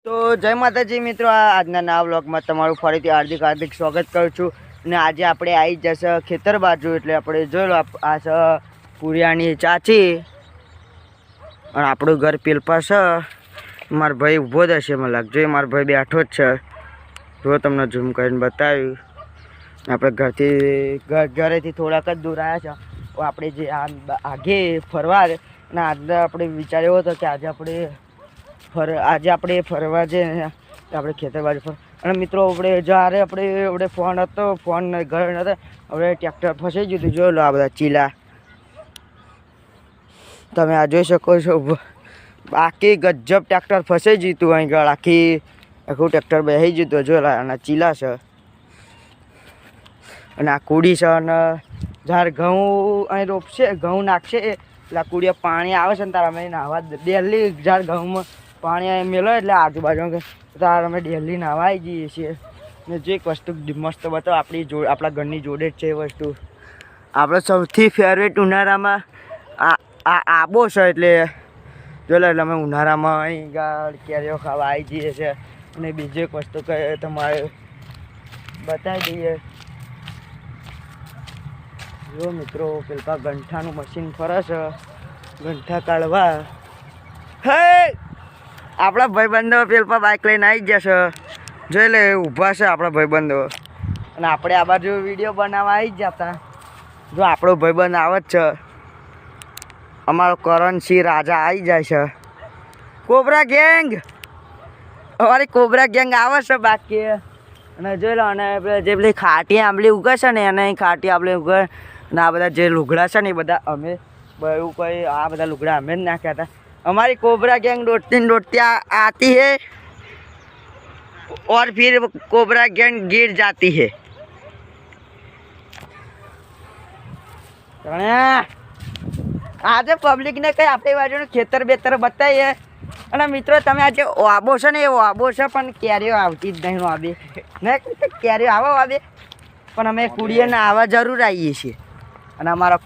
તો જય માતાજી મિત્રો, આજના નવા વ્લોગમાં તમારું ફરીથી હાર્દિક સ્વાગત કરું છું. અને આજે આપણે આવી જશે ખેતર બાજુ, એટલે આપણે જોઈ લો આ છે પુરિયાની ચાચી અને આપણું ઘર પેલપા છે. મારો ભાઈ ઊભો જ હશે, મને લાગજો મારો ભાઈ બેઠો જ છે. જો તમને ઝૂમ કરીને બતાવ્યું. આપણે ઘરેથી થોડાક જ દૂર આવ્યા છે. આપણે જે આગે ફરવા અને આજે આપણે વિચાર્યો હતો કે આજે આપણે ફરવા જઈએ, આપણે ખેતર બાજુ અને મિત્રો આપણે જ્યારે આપણે ફોન હતો, ફોન ઘર નહોતા, આપણે ટ્રેક્ટર ફસાઈ ગયું હતું. જોઈ લો આ બધા ચીલા તમે આ જોઈ શકો છો. આખી ગજબ ટ્રેક્ટર ફસાઈ ગયું હતું. અહીં આગળ આખું ટ્રેક્ટર બેસી ગયું હતું. જોઈ લો આના ચીલા છે અને આ કુડી છે. અને જ્યારે ઘઉં અહીં રોપશે, ઘઉં નાખશે એટલે આ કુડીએ પાણી આવે છે ને તારે અમે નાહવા ડેલી જ્યારે ઘઉંમાં પાણી મેલો એટલે આજુબાજુ તારે અમે ડેલી નાહવા આવી જઈએ છીએ. ને જે એક વસ્તુ મસ્ત બતાવો આપણા ઘરની જોડે જ છે એ વસ્તુ. આપણો સૌથી ફેવરેટ ઉનાળામાં આબો છે. એટલે જો એટલે અમે ઉનાળામાં અહીં ગાળ કેરીઓ ખાવા આવી જઈએ છીએ. અને બીજી એક વસ્તુ કહે તમારે બતાવી દઈએ. જો મિત્રો પેલા ગંઠાનું મશીન ફરે છે, ગંઠા કાઢવા. હે આપણા ભાઈબંધો પેલા બાઇક લઈને આવી જશે. જોઈ લે ઊભા છે આપણા ભાઈબંધો. અને આપણે આ બાજુ વિડીયો બનાવવા આવી જ જતા. જો આપણો ભાઈબંધ આવે જ છે, અમારો કરણસિંહ રાજા આવી જાય છે. કોબરા ગેંગ, અમારી કોબરા ગેંગ આવે છે બાકી. અને જોઈ લો, અને જે પેલી ખાટી આંબલી ઉગે છે ને એને ખાટી આંબલી ઉગે. અને આ બધા જે લુગડા છે ને એ બધા અમે એવું કોઈ આ બધા લુગડા અમે જ નાખ્યા હતા. हमारी कोबरा गैंग दौड़ती आती है और फिर कोबरा गैंग गिर जाती है. આજે પબ્લિક ને કઈ આપણી બાજુનું ખેતર બેતર બતાવીએ. અને મિત્રો તમે આજે વાબો છે ને એ વાબો છે, પણ કેરીઓ આવતી જ નહીં. વાબે ને કેરીઓ આવો વાબે, પણ અમે કુડીએ ને આવા જરૂર આવીએ છીએ. અને અમારો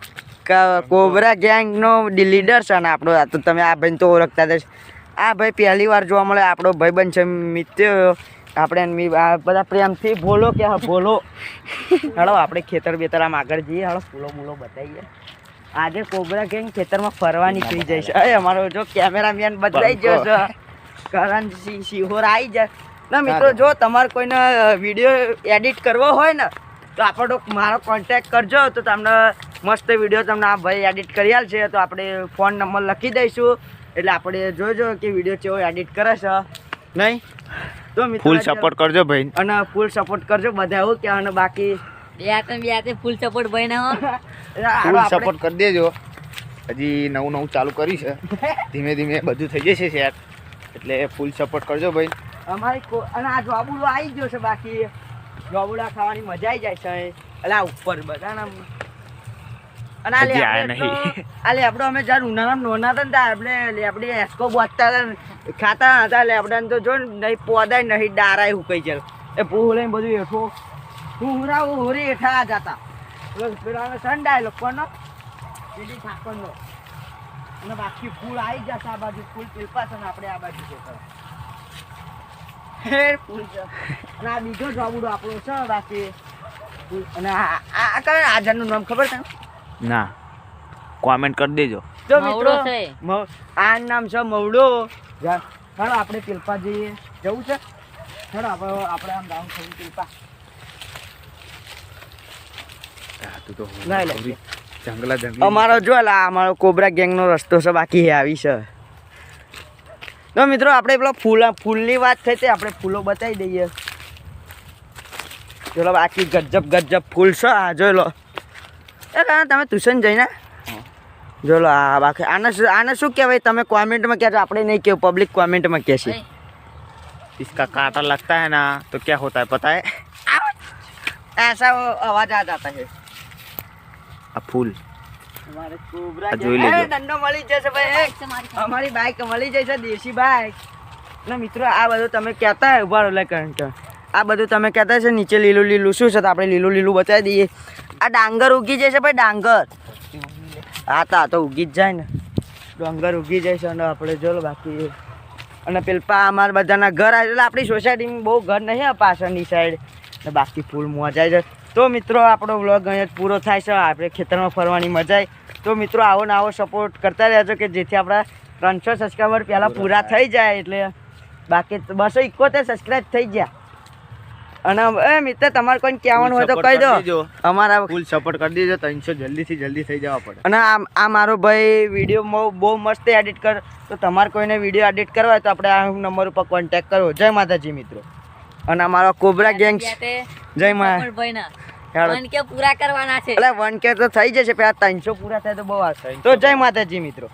કોબરા ગેંગનો લીડર છે. અને આપણો તો તમે આ ભાઈને તો ઓળખતા જ. આ ભાઈ પહેલી વાર જોવા મળે. આપણો ભાઈબંધ છે, મિત્ર. આપણે આ બધા પ્રેમથી બોલો કે હા બોલો. હળો આપણે ખેતર બેતર આમ આગળ જઈએ. હળો ફૂલો મૂલો બતાવીએ. આજે કોબરા ગેંગ ખેતરમાં ફરવા નીકળી જાય છે. અરે અમારો જો કેમેરામેન બદલાઈ ગયો છે, કરણસિંહ સિહોર આવી જાય. ના મિત્રો, જો તમારે કોઈને વિડીયો એડિટ કરવો હોય ને તો આપણો મારો કોન્ટેક્ટ કરજો. તો તમને મસ્ત વિડીયો તમને આ ભાઈ એડિટ કરી આલશે. તો આપણે ફોન નંબર લખી દઈશું, એટલે આપણે જોજો કે વિડીયો કેવો એડિટ કરે છે નહીં. તો મિત્રો ફૂલ સપોર્ટ કરજો ભાઈ, અને ફૂલ સપોર્ટ કરજો બધા. એવું કહેવાનું બાકી બે ફૂલ સપોર્ટ ભાઈ ને ફૂલ સપોર્ટ કરી દેજો. હજી નવું ચાલુ કરી છે, ધીમે ધીમે બધું થઈ જશે સેટ. એટલે ફૂલ સપોર્ટ કરજો ભાઈ. અમારી અને આ જોબુડો આવી ગયો છે. બાકી જોબુડા ખાવાની મજા આવી જાય છે. એટલે આ ઉપર બધા અને આલે આપણો અમે જ્યારે ઉનાળામાં નોના હતા ને આપણે એસ્કો બોચતા હતા, ખાતા હતા. એટલે આપણે તો જો નહીં પોદાય નહીં ડારાય હુકાઈ જાય. એ ભૂ લઈને બધું હેઠો હોરી હેઠા જતા. પેલા સંડાય લોકોનો પેલી ઠાકોરનો. અને બાકી ફૂલ આવી જશે આ બાજુ. ફૂલ પીલપા છે ને આપણે આ બાજુ જતો ફૂલ છે. અને આ બીજો જોબુડો આપણો છે બાકી. અને આ કઈ આજારનું નામ ખબર છે? ના, કોમેન્ટ કરી દેજો. જો મિત્રો આ નામ છે મવડો. ચાલો આપણે પીલપા જઈએ. જવું છે? ચાલો આપણે આમ ડાઉન થયું પીલપા. અમારો જો અમારો કોબરા ગેંગનો રસ્તો છે બાકી આવી છે. તો મિત્રો આપણે પેલો ફૂલની વાત થઈ તે આપણે ફૂલો બતાવી દઈએ. ચલો બાકી ગજબ ફૂલ છે. આ જોઈ લો. તમે ટ્યુશન જઈને જો લો. આ બાકી આને શું કહેવાય તમે કોમેન્ટમાં કહેજો. આપણે નહીં કહેવું, પબ્લિક કોમેન્ટમાં કહેશે. इसका कांटा लगता है ना तो क्या होता है पता है? ऐसा आवाज आ जाता है. આ ફૂલ हमारे कोबरा જોઈ લેજો. દંડો મળી જશે ભાઈ. અમારી બાઈક મળી જશે, દેશી બાઈક. ના મિત્રો આ બધું તમે કહેતા હોય ઉભા રહો કરંટ. આ બધું તમે કહેતા છે નીચે લીલું શું છે તો આપણે લીલું બતાવી દઈએ. આ ડાંગર ઉગી જશે ભાઈ, ડાંગર. હા તો ઉગી જ જાય ને. ડાંગર ઉગી જાય છે. અને આપણે જો બાકી અને પેલપા અમારા બધાના ઘર આવે એટલે આપણી સોસાયટીમાં બહુ ઘર નહીં આ પાછળની સાઈડ ને બાકી ફૂલ મજા આવી જાય તો મિત્રો આપણો વ્લોગ અહીંયા જ પૂરો થાય છે આપણે ખેતરમાં ફરવાની મજા આવી તો મિત્રો આવો ને આવો સપોર્ટ કરતા રહેજો કે જેથી આપણા 300 સબસ્ક્રાઈબર પહેલાં પૂરા થઈ જાય એટલે બાકી 271 સબસ્ક્રાઈબ થઈ ગયા અને એ મિત્ર તમારે કોઈ કહેવાનું હોય તો કહી દો અમારા ફૂલ સપોર્ટ કરી દેજો 300 જલ્દી થઈ જવા પડે અને આ મારો ભાઈ વિડીયો બહુ મસ્ત એડિટ કર તો તમારે કોઈને વિડીયો એડિટ કરવા હોય તો આપણે આ નંબર ઉપર કોન્ટેક્ટ કરો જય માતાજી મિત્રો અને અમારો કોબરા ગેંગ જય મા કે પૂરા કરવાના છે એટલે 1K તો થઈ જશે પેલા 300 પૂરા થાય તો બહુ આવશે તો જય માતાજી મિત્રો